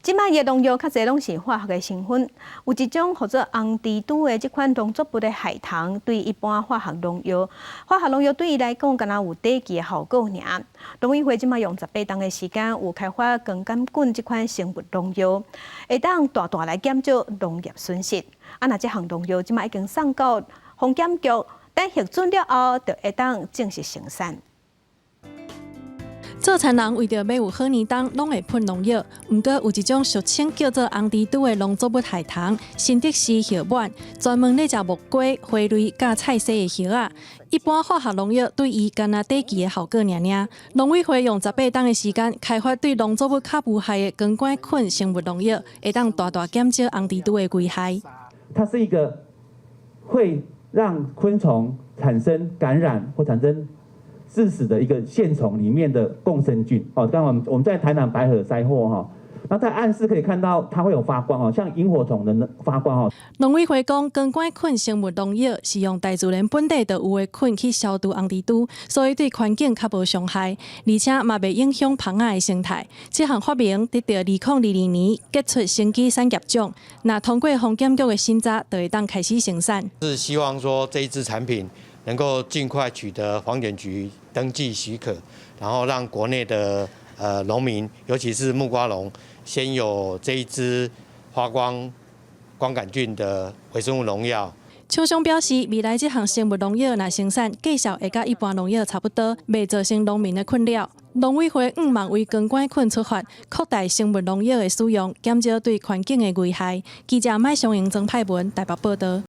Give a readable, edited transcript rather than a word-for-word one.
即卖嘅农药较侪拢是化学嘅成分，有一种叫做红蜘蛛的即款农作物的害虫，对一般化学农药对伊来讲，敢若有低级嘅效果尔。农委会即卖用18天嘅时间，有开发光杆菌即款生物农药，会当大大来减少农业损失。那即项农药即卖已经送到防检局，等核准了后，就会当正式生产。 做田人为着要有好年冬，拢会喷农药。毋过有一种俗称叫做红蜘蛛的农作物害虫，新德氏叶螨，专门咧食木瓜、花蕊、甲菜苋的叶仔。一般化学农药对伊干那短期的效果尔尔。农委会用18天的时间，开发对农作物较无害的光杆菌生物农药，会当大大减少红蜘蛛的危害。它是一个会让昆虫产生感染或产生 致死的一个线虫里面的共生菌哦，刚刚我们在台南白河摘获哈，那在暗室可以看到它会有发光哦，像萤火虫的发光哦。农委会讲，光杆菌生物农药是用大自然本地就有的菌去消除红蜘蛛，所以对环境较无伤害，而且嘛袂影响螃蟹的生态。这项发明得到2022年杰出生机产业奖，那通过防检局的审查，就会当开始生产。是希望说这一支产品 能够尽快取得环检局登记许可，然后让国内的农民，尤其是木瓜农，先有这一支发光杆菌的微生物农药。厂商表示，未来这项生物农药若生产，计效会甲一般农药差不多，袂造成农民的困扰。农委会望为光杆菌出发，扩大生物农药的使用，减少对环境的危害。记者麦尚英曾派文台北报道。